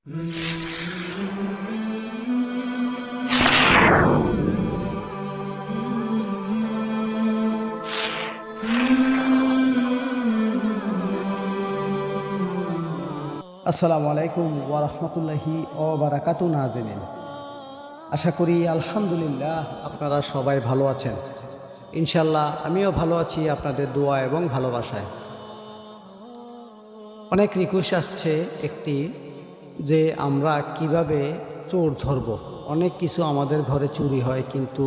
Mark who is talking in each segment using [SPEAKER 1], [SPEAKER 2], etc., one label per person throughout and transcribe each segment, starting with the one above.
[SPEAKER 1] আসসালামু আলাইকুম ওয়া রাহমাতুল্লাহি ওয়া বারাকাতুহু। নাজিরিন, আশা করি আলহামদুলিল্লাহ আপনারা সবাই ভালো আছেন। ইনশাল্লাহ আমিও ভালো আছি আপনাদের দোয়া এবং ভালোবাসায়। অনেক রিকোয়েস্ট আসছে একটি যে আমরা কিভাবে চোর ধরব। অনেক কিছু আমাদের ঘরে চুরি হয়, কিন্তু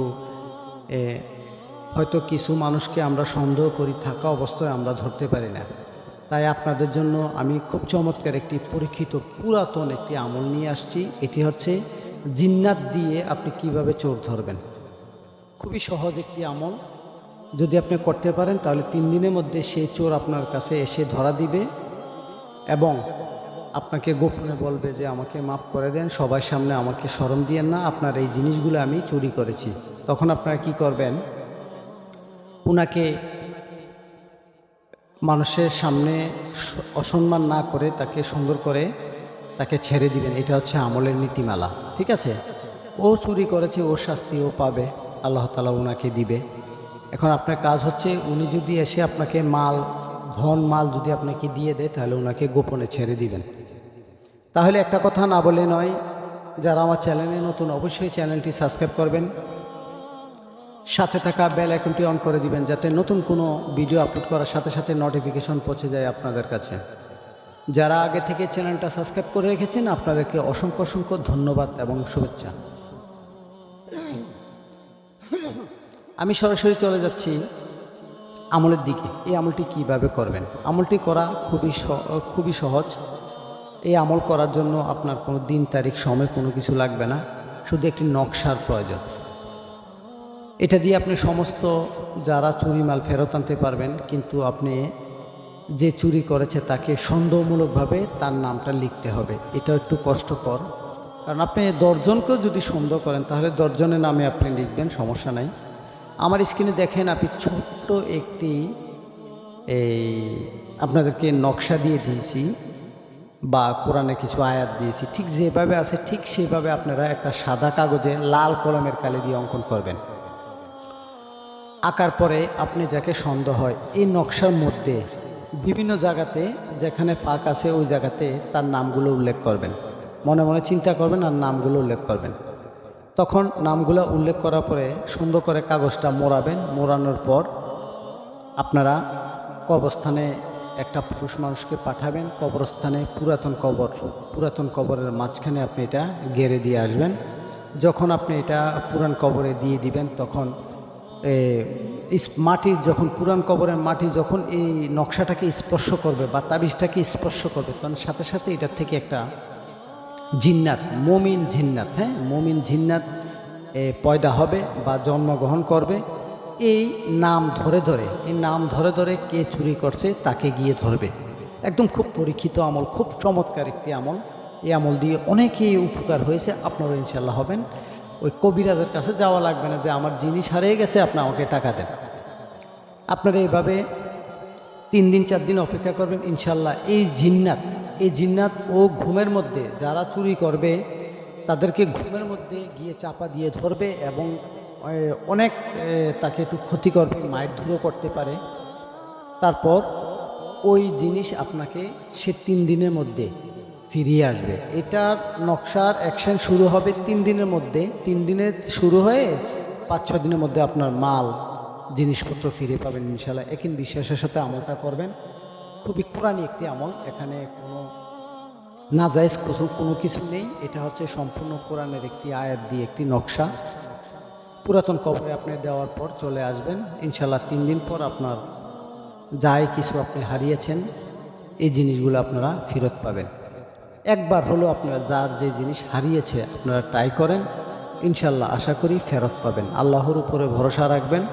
[SPEAKER 1] হয়তো কিছু মানুষকে আমরা সন্দেহ করি, থাকা অবস্থায় আমরা ধরতে পারি না। তাই আপনাদের জন্য আমি খুব চমৎকার একটি পরীক্ষিত পুরাতন একটি আমল নিয়ে আসছি। এটি হচ্ছে জিন্নাত দিয়ে আপনি কিভাবে চোর ধরবেন। খুবই সহজ একটি আমল, যদি আপনি করতে পারেন তাহলে 3 দিনের মধ্যে সেই চোর আপনার কাছে এসে ধরা দিবে এবং আপনাকে গোপনে বলবে যে আমাকে মাফ করে দেন, সবার সামনে আমাকে শরম দিয়েন না, আপনার এই জিনিসগুলো আমি চুরি করেছি। তখন আপনারা কি করবেন, ওনাকে মানুষের সামনে অসম্মান না করে তাকে সুন্দর করে তাকে ছেড়ে দিবেন। এটা হচ্ছে আমলের নীতিমালা, ঠিক আছে? ও চুরি করেছে, ওর শাস্তি ও পাবে, আল্লাহ তাআলা ওনাকে দিবে। এখন আপনার কাজ হচ্ছে, উনি যদি এসে আপনাকে ধন মাল যদি আপনাকে দিয়ে দেয়, তাহলে ওনাকে গোপনে ছেড়ে দিবেন। তাহলে একটা কথা না বলে নয়, যারা আমার চ্যানেলে নতুন অবশ্যই চ্যানেলটি সাবস্ক্রাইব করবেন, সাথে থাকা বেল আইকনটি অন করে দিবেন, যাতে নতুন কোনো ভিডিও আপলোড করার সাথে সাথে নোটিফিকেশন পৌঁছে যায় আপনাদের কাছে। যারা আগে থেকে চ্যানেলটা সাবস্ক্রাইব করে রেখেছেন, আপনাদেরকে অসংখ্য অসংখ্য ধন্যবাদ এবং শুভেচ্ছা। আমি সরাসরি চলে যাচ্ছি আমলের দিকে। এই আমলটি কিভাবে করবেন। আমলটি করা খুবই সহজ। এই আমল করার জন্য আপনার কোনো দিন তারিখ সময় কোনো কিছু লাগবে না, শুধু একটি নকশার প্রয়োজন। এটা দিয়ে আপনি সমস্ত যারা চুরি মাল ফেরত আনতে পারবেন, কিন্তু আপনি যে চুরি করেছে তাকে সন্দেহমূলকভাবে তার নামটা লিখতে হবে। এটা একটু কষ্টকর, কারণ আপনি 10 জনকেও যদি সন্দেহ করেন তাহলে 10 জনের নামে আপনি লিখবেন, সমস্যা নাই। আমার স্ক্রিনে দেখেন, আপনি ছোট্ট একটি আপনাদেরকে নকশা দিয়ে দিয়েছি বা কোরআনে কিছু আয়াত দিয়েছি। ঠিক যেভাবে আছে ঠিক সেভাবে আপনারা একটা সাদা কাগজে লাল কলমের কালি দিয়ে অঙ্কন করবেন। আঁকার পরে আপনি যাকে সন্দেহ হয়, এই নকশার মধ্যে বিভিন্ন জায়গাতে যেখানে ফাঁক আছে ওই জায়গাতে তার নামগুলো উল্লেখ করবেন। মনে মনে চিন্তা করবেন আর নামগুলো উল্লেখ করবেন। তখন নামগুলো উল্লেখ করার পরে সুন্দর করে কাগজটা মোড়াবেন। মোড়ানোর পর আপনারা কবরস্থানে একটা পুরুষ মানুষকে পাঠাবেন। কবরস্থানে পুরাতন কবরের মাঝখানে আপনি এটা গেড়ে দিয়ে আসবেন। যখন আপনি এটা পুরান কবরে দিয়ে দিবেন, তখন যখন পুরান কবরের মাটি যখন এই নকশাটাকে স্পর্শ করবে বা তাবিজটাকে স্পর্শ করবে, তখন সাথে সাথে এটার থেকে একটা জিন্নাত, মমিন জিন্নাত পয়দা হবে বা জন্মগ্রহণ করবে। এই নাম ধরে ধরে কে চুরি করছে তাকে গিয়ে ধরবে। একদম খুব পরীক্ষিত আমল, খুব চমৎকার একটি আমল। এই আমল দিয়ে অনেকেই উপকার হয়েছে, আপনারা ইনশাল্লাহ হবেন। ওই কবিরাজের কাছে যাওয়া লাগবে না যে আমার জিনিস হারিয়ে গেছে, আপনি আমাকে টাকা দেন। আপনারা এইভাবে 3 দিন 4 দিন অপেক্ষা করবেন, ইনশাল্লাহ এই জিন্নাত ও ঘুমের মধ্যে যারা চুরি করবে তাদেরকে ঘুমের মধ্যে গিয়ে চাপা দিয়ে ধরবে এবং অনেক তাকে একটু ক্ষতি করবে, মায়ের ধুলো করতে পারে। তারপর ওই জিনিস আপনাকে সে 3 দিনের মধ্যে ফিরিয়ে আসবে। এটার নকশার অ্যাকশন শুরু হবে 3 দিনের মধ্যে। 3 দিনে শুরু হয়ে 5-6 দিনের মধ্যে আপনার মাল জিনিসপত্র ফিরে পাবেন ইনশাল্লাহ। একই বিশ্বাসের সাথে আমলটা করবেন। খুবই কোরআনী একটি আমল, এখানে কোনো নাজায়েজ কোনো কিছু নেই। এটা হচ্ছে সম্পূর্ণ কোরআনের একটি আয়াত দিয়ে একটি নকশা। পুরাতন কবরে আপনি দেওয়ার পর চলে আসবেন ইনশাল্লাহ। 3 দিন পর আপনার যাই কিছু আপনি হারিয়েছেন এই জিনিসগুলো আপনারা ফেরত পাবেন। একবার হলো আপনারা যার যে জিনিস হারিয়েছে আপনারা ট্রাই করেন, ইনশাল্লাহ আশা করি ফেরত পাবেন। আল্লাহর উপরে ভরসা রাখবেন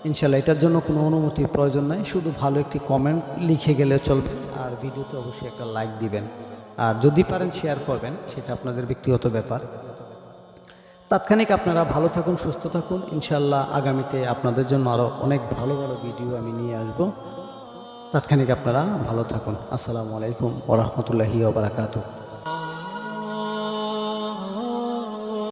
[SPEAKER 1] ইনশাল্লাহ। এটার জন্য কোনো অনুমতির প্রয়োজন নাই, শুধু ভালো একটি কমেন্ট লিখে গেলে চলবে। আর ভিডিওতে অবশ্যই একটা লাইক দিবেন, আর যদি পারেন শেয়ার করবেন, সেটা আপনাদের ব্যক্তিগত ব্যাপার। তাৎক্ষণিক আপনারা ভালো থাকুন, সুস্থ থাকুন। ইনশাল্লাহ আগামীতে আপনাদের জন্য আরও অনেক ভালো ভালো ভিডিও আমি নিয়ে আসব। তাৎক্ষণিক আপনারা ভালো থাকুন। আসসালামু আলাইকুম ওয়া রাহমাতুল্লাহি ওয়া বারাকাতুহু।